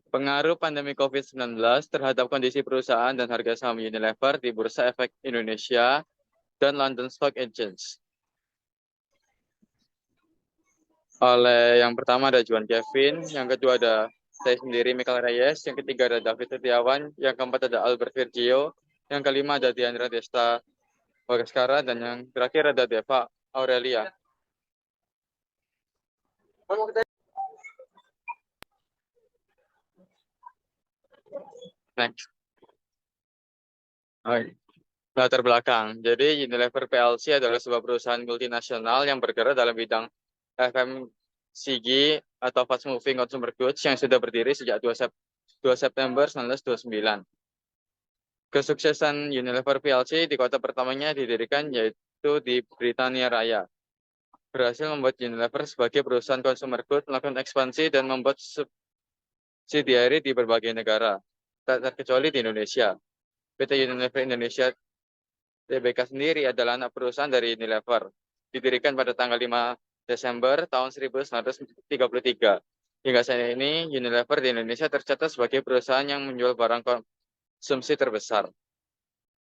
Pengaruh pandemi COVID-19 terhadap kondisi perusahaan dan harga saham Unilever di Bursa Efek Indonesia dan London Stock Exchange. Oleh yang pertama ada Juan Kevin, yang kedua ada saya sendiri Michael Reyes, yang ketiga ada David Setiawan, yang keempat ada Albert Virgio, yang kelima ada Diandra Desta Bagaskara, dan yang terakhir ada Deva Aurelia. Next. Latar belakang. Jadi Unilever PLC adalah sebuah perusahaan multinasional yang bergerak dalam bidang FMCG atau Fast Moving Consumer Goods yang sudah berdiri sejak 2 September 1929. Kesuksesan Unilever PLC di kota pertamanya didirikan yaitu di Britania Raya. Berhasil membuat Unilever sebagai perusahaan consumer goods melakukan ekspansi dan membuat subsidiari di berbagai negara, tak terkecuali di Indonesia. PT Unilever Indonesia TBK sendiri adalah anak perusahaan dari Unilever. Didirikan pada tanggal 5 Desember tahun 1933. Hingga saat ini, Unilever di Indonesia tercatat sebagai perusahaan yang menjual barang konsumsi terbesar.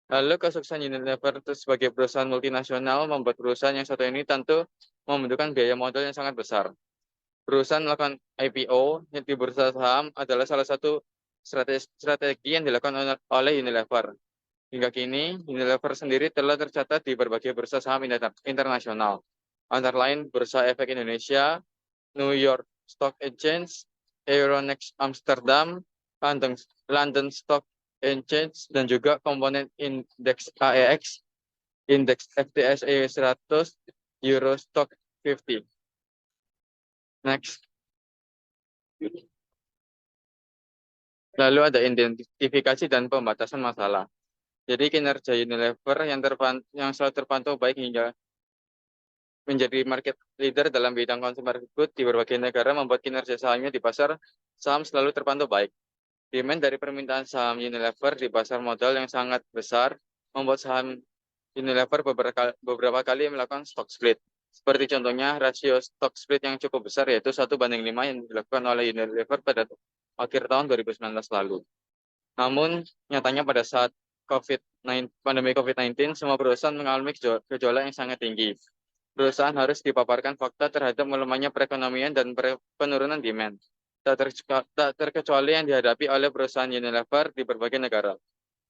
Lalu kesuksesan Unilever sebagai perusahaan multinasional membuat perusahaan yang satu ini tentu membutuhkan biaya modal yang sangat besar. Perusahaan melakukan IPO di bursa saham adalah salah satu strategi yang dilakukan oleh Unilever. Hingga kini, Unilever sendiri telah tercatat di berbagai bursa saham internasional, antara lain Bursa Efek Indonesia, New York Stock Exchange, Euronext Amsterdam, London Stock Exchange, dan juga komponen indeks AEX, indeks FTSE 100, Euro Stock 50. Next. Lalu ada identifikasi dan pembatasan masalah. Jadi kinerja Unilever yang selalu terpantau baik hingga menjadi market leader dalam bidang consumer goods di berbagai negara membuat kinerja sahamnya di pasar saham selalu terpantau baik. Demand dari permintaan saham Unilever di pasar modal yang sangat besar membuat saham Unilever beberapa kali melakukan stock split. Seperti contohnya rasio stock split yang cukup besar yaitu 1:5 yang dilakukan oleh Unilever pada akhir tahun 2019 lalu. Namun nyatanya pada saat pandemi COVID-19, semua perusahaan mengalami gejolak yang sangat tinggi. Perusahaan harus dipaparkan fakta terhadap melemahnya perekonomian dan penurunan demand. Tak terkecuali yang dihadapi oleh perusahaan Unilever di berbagai negara.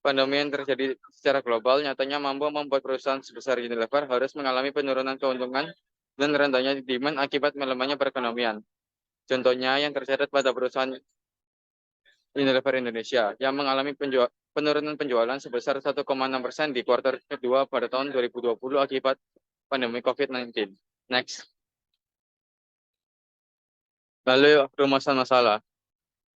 Pandemi yang terjadi secara global nyatanya mampu membuat perusahaan sebesar Unilever harus mengalami penurunan keuntungan dan rendahnya demand akibat melemahnya perekonomian. Contohnya yang tercatat pada perusahaan Unilever Indonesia yang mengalami penurunan penjualan sebesar 1,6% di kuartal kedua pada tahun 2020 akibat pandemi COVID-19. Next. Lalu rumusan masalah.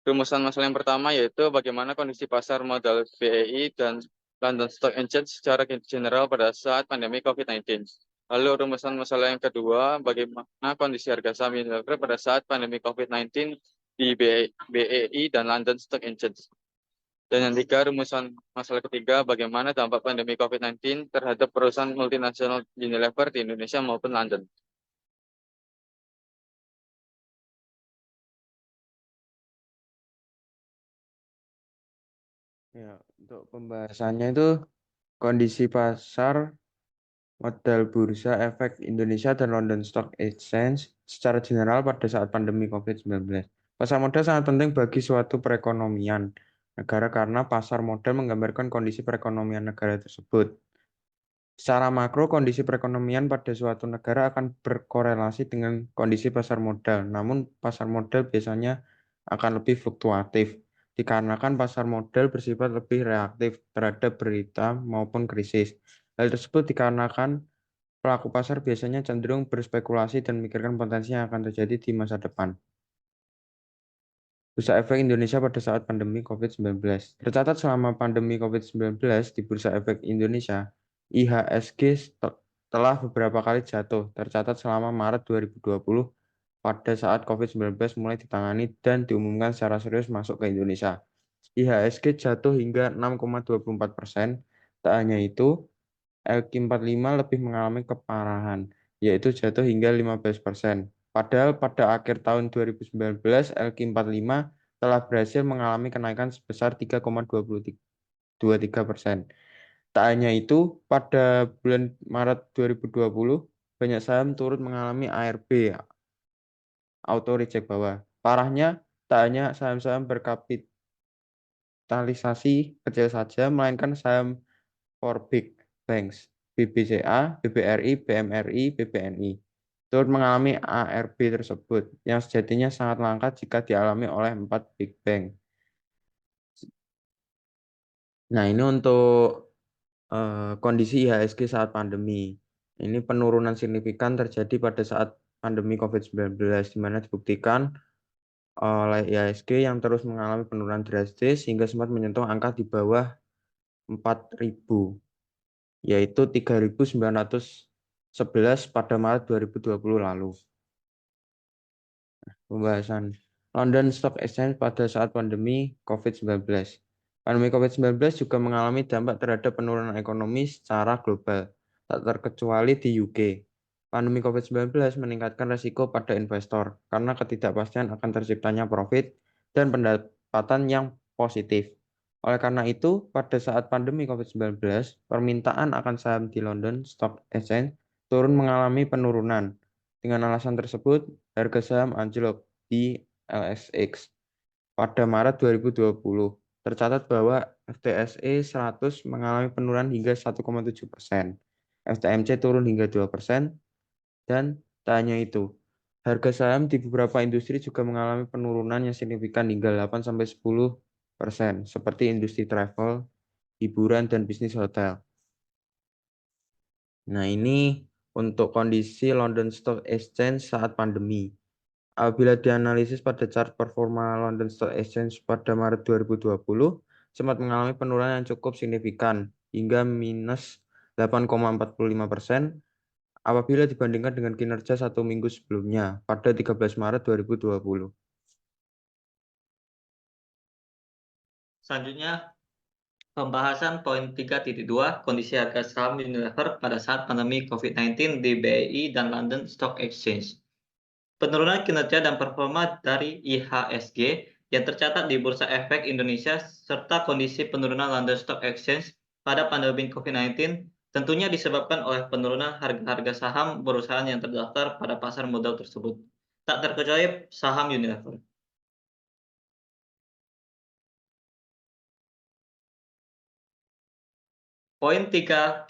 Rumusan masalah yang pertama yaitu bagaimana kondisi pasar modal BEI dan London Stock Exchange secara general pada saat pandemi COVID-19. Lalu rumusan masalah yang kedua, bagaimana kondisi harga saham Unilever pada saat pandemi COVID-19 di BEI dan London Stock Exchange. Dan yang ketiga, rumusan masalah ketiga, bagaimana dampak pandemi COVID-19 terhadap perusahaan multinasional Unilever di Indonesia maupun London. Ya, untuk pembahasannya itu kondisi pasar modal bursa efek Indonesia dan London Stock Exchange secara general pada saat pandemi COVID-19. Pasar modal sangat penting bagi suatu perekonomian negara karena pasar modal menggambarkan kondisi perekonomian negara tersebut. Secara makro, kondisi perekonomian pada suatu negara akan berkorelasi dengan kondisi pasar modal. Namun, pasar modal biasanya akan lebih fluktuatif, dikarenakan pasar modal bersifat lebih reaktif terhadap berita maupun krisis. Hal tersebut dikarenakan pelaku pasar biasanya cenderung berspekulasi dan memikirkan potensi yang akan terjadi di masa depan. Bursa Efek Indonesia pada saat pandemi COVID-19. Tercatat selama pandemi COVID-19 di Bursa Efek Indonesia, IHSG telah beberapa kali jatuh, tercatat selama Maret 2020 pada saat COVID-19 mulai ditangani dan diumumkan secara serius masuk ke Indonesia. IHSG jatuh hingga 6,24%. Tak hanya itu, LQ45 lebih mengalami keparahan, yaitu jatuh hingga 15%. Padahal pada akhir tahun 2019, LQ45 telah berhasil mengalami kenaikan sebesar 3,23%. Tak hanya itu, pada bulan Maret 2020, banyak saham turut mengalami ARB, auto reject bawah. Parahnya, tak hanya saham-saham berkapitalisasi kecil saja, melainkan saham for big banks, BBCA, BBRI, BMRI, BBNI, turut mengalami ARB tersebut, yang sejatinya sangat langka jika dialami oleh 4 big bank. Nah, ini untuk kondisi IHSG saat pandemi. Ini penurunan signifikan terjadi pada saat pandemi COVID-19, di mana dibuktikan oleh IHSG yang terus mengalami penurunan drastis hingga sempat menyentuh angka di bawah 4.000, yaitu 3.911 pada Maret 2020 lalu. Pembahasan London Stock Exchange pada saat pandemi COVID-19. Pandemi COVID-19 juga mengalami dampak terhadap penurunan ekonomi secara global, tak terkecuali di UK. Pandemi COVID-19 meningkatkan risiko pada investor karena ketidakpastian akan terciptanya profit dan pendapatan yang positif. Oleh karena itu, pada saat pandemi COVID-19, permintaan akan saham di London Stock Exchange turun mengalami penurunan. Dengan alasan tersebut, harga saham anjlok di LSX. Pada Maret 2020, tercatat bahwa FTSE 100 mengalami penurunan hingga 1,7%, FTMC turun hingga 2%, dan tak hanya itu, harga saham di beberapa industri juga mengalami penurunan yang signifikan hingga 8-10%, seperti industri travel, hiburan, dan bisnis hotel. Nah, ini untuk kondisi London Stock Exchange saat pandemi. Apabila dianalisis pada chart performa London Stock Exchange pada Maret 2020, sempat mengalami penurunan yang cukup signifikan hingga minus 8,45% apabila dibandingkan dengan kinerja satu minggu sebelumnya pada 13 Maret 2020. Selanjutnya, pembahasan poin 3.2, kondisi harga saham Unilever pada saat pandemi COVID-19 di BEI dan London Stock Exchange. Penurunan kinerja dan performa dari IHSG yang tercatat di Bursa Efek Indonesia serta kondisi penurunan London Stock Exchange pada pandemi COVID-19 tentunya disebabkan oleh penurunan harga-harga saham perusahaan yang terdaftar pada pasar modal tersebut, tak terkecuali saham Unilever. Poin 3.2.1,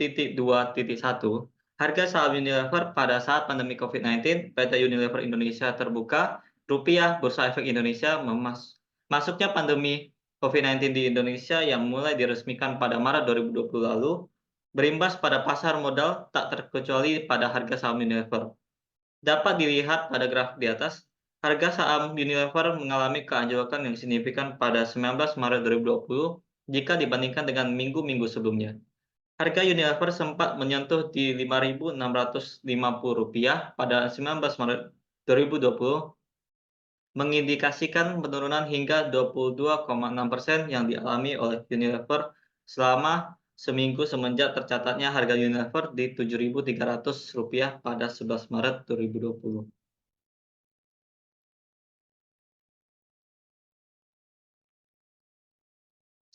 harga saham Unilever pada saat pandemi COVID-19, PT Unilever Indonesia terbuka, rupiah, Bursa Efek Indonesia masuknya pandemi COVID-19 di Indonesia yang mulai diresmikan pada Maret 2020 lalu, berimbas pada pasar modal tak terkecuali pada harga saham Unilever. Dapat dilihat pada grafik di atas, harga saham Unilever mengalami keanjlokan yang signifikan pada 19 Maret 2020 jika dibandingkan dengan minggu-minggu sebelumnya. Harga Unilever sempat menyentuh di Rp5.650 pada 19 Maret 2020, mengindikasikan penurunan hingga 22,6% yang dialami oleh Unilever selama seminggu semenjak tercatatnya harga Unilever di Rp7.300 pada 11 Maret 2020.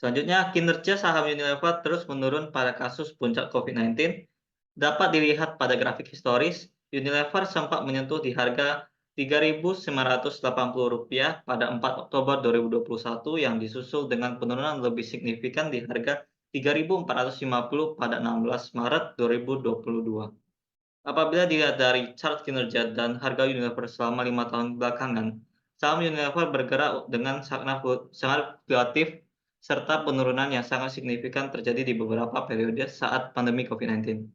Selanjutnya, kinerja saham Unilever terus menurun pada kasus puncak COVID-19. Dapat dilihat pada grafik historis, Unilever sempat menyentuh di harga Rp3.980 pada 4 Oktober 2021 yang disusul dengan penurunan lebih signifikan di harga Rp3.450 pada 16 Maret 2022. Apabila dilihat dari chart kinerja dan harga Unilever selama 5 tahun belakangan, saham Unilever bergerak dengan sangat fluktuatif serta penurunan yang sangat signifikan terjadi di beberapa periode saat pandemi COVID-19.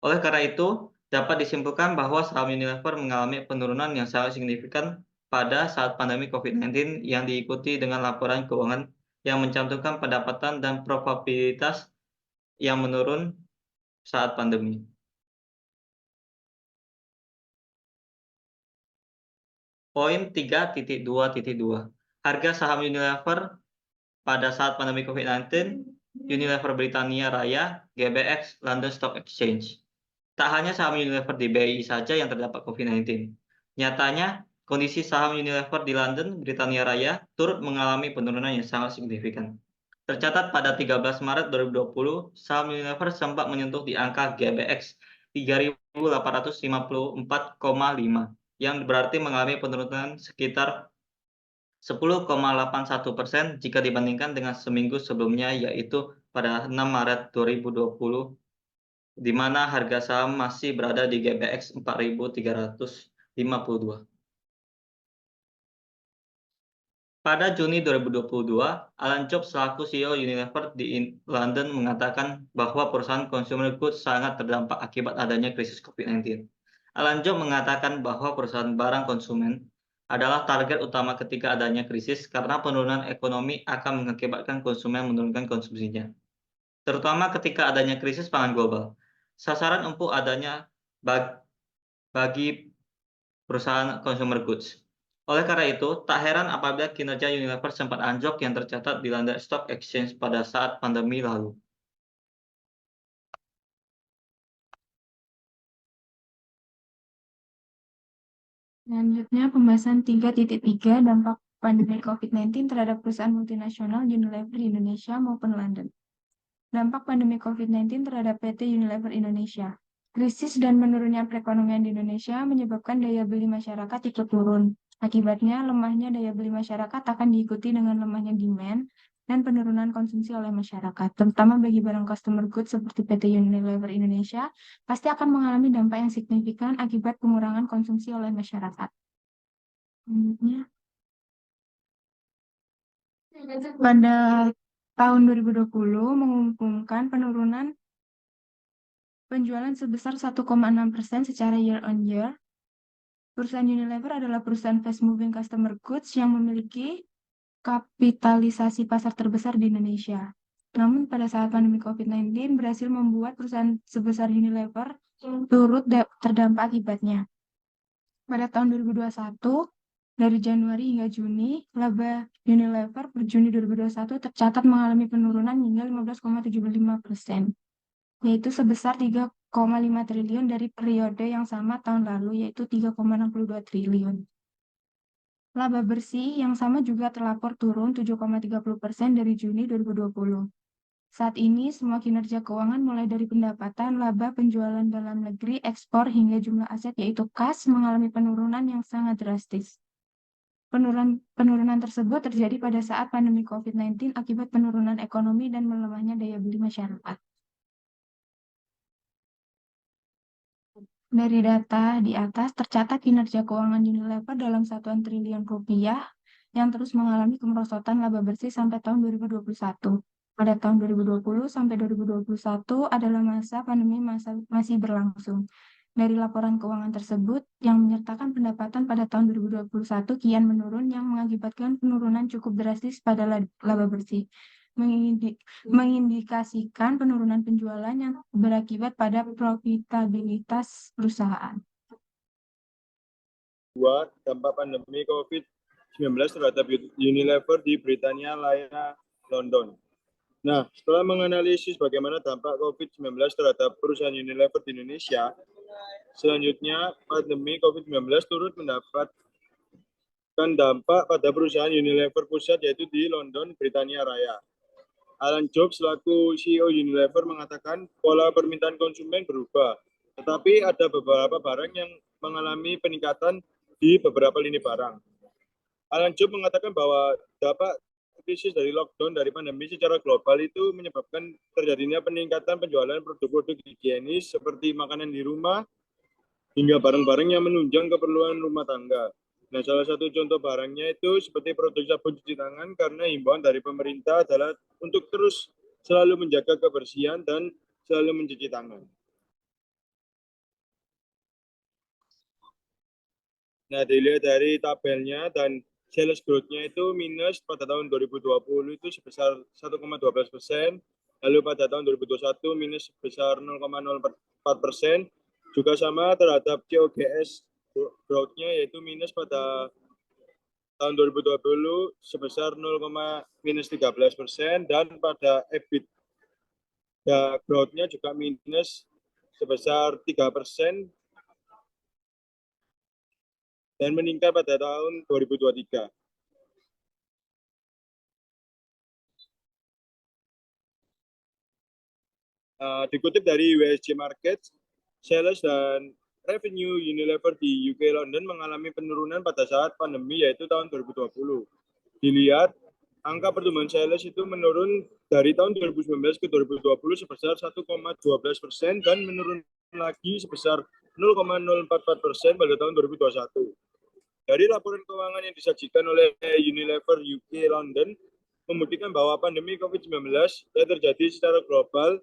Oleh karena itu, dapat disimpulkan bahwa saham Unilever mengalami penurunan yang sangat signifikan pada saat pandemi COVID-19 yang diikuti dengan laporan keuangan yang mencantumkan pendapatan dan profitabilitas yang menurun saat pandemi. Poin 3.2.2, harga saham Unilever pada saat pandemi COVID-19, Unilever Britania Raya, GBX, London Stock Exchange. Tak hanya saham Unilever di BEI saja yang terdapat COVID-19. Nyatanya, kondisi saham Unilever di London, Britania Raya, turut mengalami penurunan yang sangat signifikan. Tercatat pada 13 Maret 2020, saham Unilever sempat menyentuh di angka GBX 3.854,5, yang berarti mengalami penurunan sekitar 10,81% jika dibandingkan dengan seminggu sebelumnya, yaitu pada 6 Maret 2020, di mana harga saham masih berada di GBX 4.352. Pada Juni 2022, Alan Job selaku CEO Unilever di London mengatakan bahwa perusahaan consumer goods sangat terdampak akibat adanya krisis COVID-19. Alan Job mengatakan bahwa perusahaan barang konsumen adalah target utama ketika adanya krisis karena penurunan ekonomi akan mengakibatkan konsumen menurunkan konsumsinya, terutama ketika adanya krisis pangan global. Sasaran empuk adanya bagi perusahaan consumer goods. Oleh karena itu, tak heran apabila kinerja Unilever sempat anjlok yang tercatat di London Stock Exchange pada saat pandemi lalu. Selanjutnya, pembahasan 3.3 dampak pandemi COVID-19 terhadap perusahaan multinasional Unilever di Indonesia maupun London. Dampak pandemi COVID-19 terhadap PT Unilever Indonesia. Krisis dan menurunnya perekonomian di Indonesia menyebabkan daya beli masyarakat ikut turun. Akibatnya, lemahnya daya beli masyarakat akan diikuti dengan lemahnya demand dan penurunan konsumsi oleh masyarakat, terutama bagi barang consumer goods seperti PT Unilever Indonesia, pasti akan mengalami dampak yang signifikan akibat pengurangan konsumsi oleh masyarakat. Selanjutnya, pada tahun 2020 mengumumkan penurunan penjualan sebesar 1,6% secara year on year. Perusahaan Unilever adalah perusahaan fast moving customer goods yang memiliki kapitalisasi pasar terbesar di Indonesia. Namun pada saat pandemi COVID-19 berhasil membuat perusahaan sebesar Unilever turut terdampak akibatnya. Pada tahun 2021, dari Januari hingga Juni, laba Unilever per Juni 2021 tercatat mengalami penurunan hingga 15,75%, yaitu sebesar 3,5 triliun dari periode yang sama tahun lalu, yaitu 3,62 triliun. Laba bersih yang sama juga terlapor turun 7,30% dari Juni 2020. Saat ini, semua kinerja keuangan mulai dari pendapatan, laba, penjualan dalam negeri, ekspor, hingga jumlah aset yaitu kas mengalami penurunan yang sangat drastis. Penurunan tersebut terjadi pada saat pandemi COVID-19 akibat penurunan ekonomi dan melemahnya daya beli masyarakat. Dari data di atas, tercatat kinerja keuangan Unilever dalam satuan triliun rupiah yang terus mengalami kemerosotan laba bersih sampai tahun 2021. Pada tahun 2020 sampai 2021 adalah masa pandemi masih berlangsung. Dari laporan keuangan tersebut, yang menyertakan pendapatan pada tahun 2021 kian menurun yang mengakibatkan penurunan cukup drastis pada laba bersih, mengindikasikan penurunan penjualan yang berakibat pada profitabilitas perusahaan. Dampak pandemi COVID-19 terhadap Unilever di Britania Raya, London. Nah, setelah menganalisis bagaimana dampak COVID-19 terhadap perusahaan Unilever di Indonesia, selanjutnya pandemi COVID-19 turut mendapatkan dampak pada perusahaan Unilever pusat yaitu di London, Britania Raya. Alan Job selaku CEO Unilever mengatakan pola permintaan konsumen berubah, tetapi ada beberapa barang yang mengalami peningkatan di beberapa lini barang. Alan Job mengatakan bahwa dampak krisis dari lockdown dari pandemi secara global itu menyebabkan terjadinya peningkatan penjualan produk-produk higienis seperti makanan di rumah hingga barang-barang yang menunjang keperluan rumah tangga. Nah, salah satu contoh barangnya itu seperti produk sabun cuci tangan karena himbauan dari pemerintah adalah untuk terus selalu menjaga kebersihan dan selalu mencuci tangan. Nah, dilihat dari tabelnya dan sales growth-nya itu minus pada tahun 2020 itu sebesar 1,12%, lalu pada tahun 2021 minus sebesar 0,04%, juga sama terhadap COGS growth-nya yaitu minus pada tahun 2020 sebesar -13%, dan pada EBITDA growth-nya juga minus sebesar 3%, dan meningkat pada tahun 2023. Dikutip dari WSJ Market, sales dan revenue Unilever di UK London mengalami penurunan pada saat pandemi, yaitu tahun 2020. Dilihat, angka pertumbuhan sales itu menurun dari tahun 2019 ke 2020 sebesar 1,12% dan menurun lagi sebesar 0,044% pada tahun 2021. Dari laporan keuangan yang disajikan oleh Unilever UK London, membuktikan bahwa pandemi COVID-19 yang terjadi secara global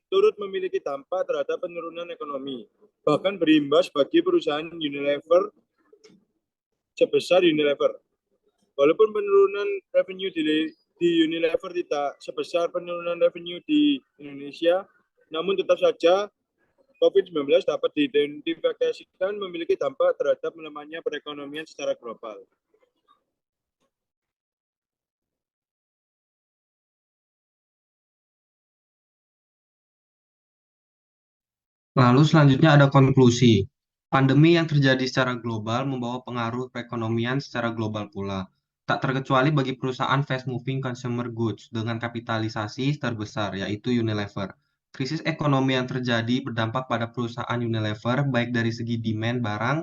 turut memiliki dampak terhadap penurunan ekonomi, bahkan berimbas bagi perusahaan Unilever sebesar Unilever. Walaupun penurunan revenue di Unilever tidak sebesar penurunan revenue di Indonesia, namun tetap saja COVID-19 dapat diidentifikasikan memiliki dampak terhadap melemahnya perekonomian secara global. Lalu selanjutnya ada konklusi. Pandemi yang terjadi secara global membawa pengaruh perekonomian secara global pula, tak terkecuali bagi perusahaan fast-moving consumer goods dengan kapitalisasi terbesar, yaitu Unilever. Krisis ekonomi yang terjadi berdampak pada perusahaan Unilever baik dari segi demand barang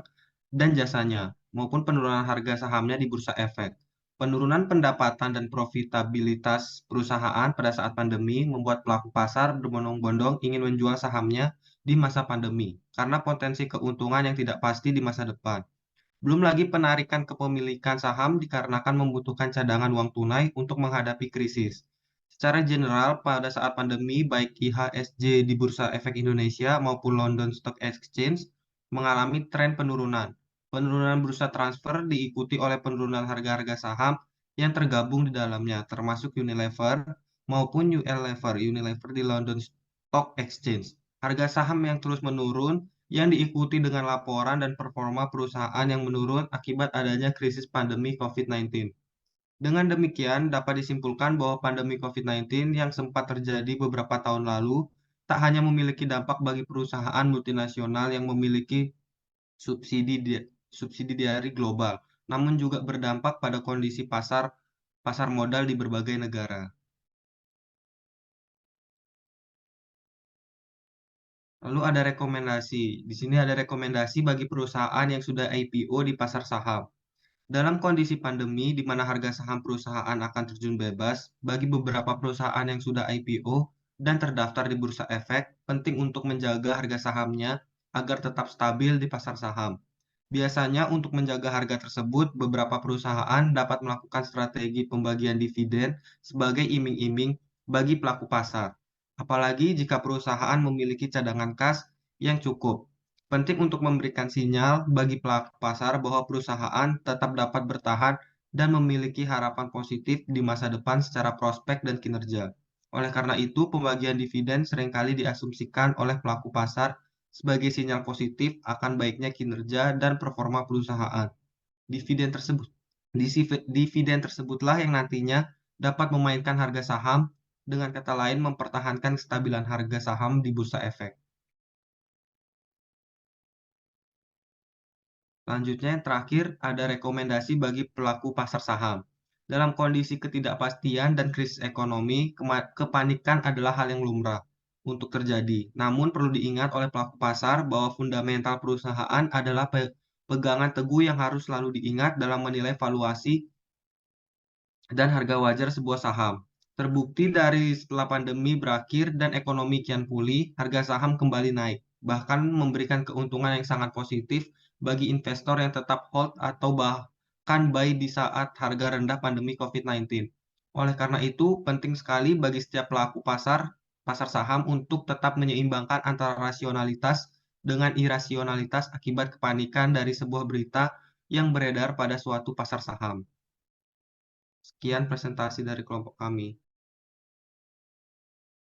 dan jasanya, maupun penurunan harga sahamnya di Bursa Efek. Penurunan pendapatan dan profitabilitas perusahaan pada saat pandemi membuat pelaku pasar berbondong-bondong ingin menjual sahamnya di masa pandemi, karena potensi keuntungan yang tidak pasti di masa depan. Belum lagi penarikan kepemilikan saham dikarenakan membutuhkan cadangan uang tunai untuk menghadapi krisis. Secara general, pada saat pandemi, baik IHSG di Bursa Efek Indonesia maupun London Stock Exchange mengalami tren penurunan. Penurunan bursa transfer diikuti oleh penurunan harga-harga saham yang tergabung di dalamnya, termasuk Unilever maupun Unilever di London Stock Exchange. Harga saham yang terus menurun yang diikuti dengan laporan dan performa perusahaan yang menurun akibat adanya krisis pandemi COVID-19. Dengan demikian, dapat disimpulkan bahwa pandemi COVID-19 yang sempat terjadi beberapa tahun lalu tak hanya memiliki dampak bagi perusahaan multinasional yang memiliki subsidiari global, namun juga berdampak pada kondisi pasar modal di berbagai negara. Lalu ada rekomendasi. Di sini ada rekomendasi bagi perusahaan yang sudah IPO di pasar saham. Dalam kondisi pandemi di mana harga saham perusahaan akan terjun bebas, bagi beberapa perusahaan yang sudah IPO dan terdaftar di Bursa Efek, penting untuk menjaga harga sahamnya agar tetap stabil di pasar saham. Biasanya untuk menjaga harga tersebut, beberapa perusahaan dapat melakukan strategi pembagian dividen sebagai iming-iming bagi pelaku pasar. Apalagi jika perusahaan memiliki cadangan kas yang cukup. Penting untuk memberikan sinyal bagi pelaku pasar bahwa perusahaan tetap dapat bertahan dan memiliki harapan positif di masa depan secara prospek dan kinerja. Oleh karena itu, pembagian dividen seringkali diasumsikan oleh pelaku pasar sebagai sinyal positif akan baiknya kinerja dan performa perusahaan. Dividen tersebutlah yang nantinya dapat memainkan harga saham, dengan kata lain mempertahankan kestabilan harga saham di Bursa Efek. Selanjutnya yang terakhir ada rekomendasi bagi pelaku pasar saham. Dalam kondisi ketidakpastian dan krisis ekonomi, kepanikan adalah hal yang lumrah untuk terjadi. Namun perlu diingat oleh pelaku pasar bahwa fundamental perusahaan adalah pegangan teguh yang harus selalu diingat dalam menilai valuasi dan harga wajar sebuah saham. Terbukti dari setelah pandemi berakhir dan ekonomi kian pulih, harga saham kembali naik, bahkan memberikan keuntungan yang sangat positif bagi investor yang tetap hold atau bahkan buy di saat harga rendah pandemi COVID-19. Oleh karena itu, penting sekali bagi setiap pelaku pasar saham untuk tetap menyeimbangkan antara rasionalitas dengan irasionalitas akibat kepanikan dari sebuah berita yang beredar pada suatu pasar saham. Sekian presentasi dari kelompok kami.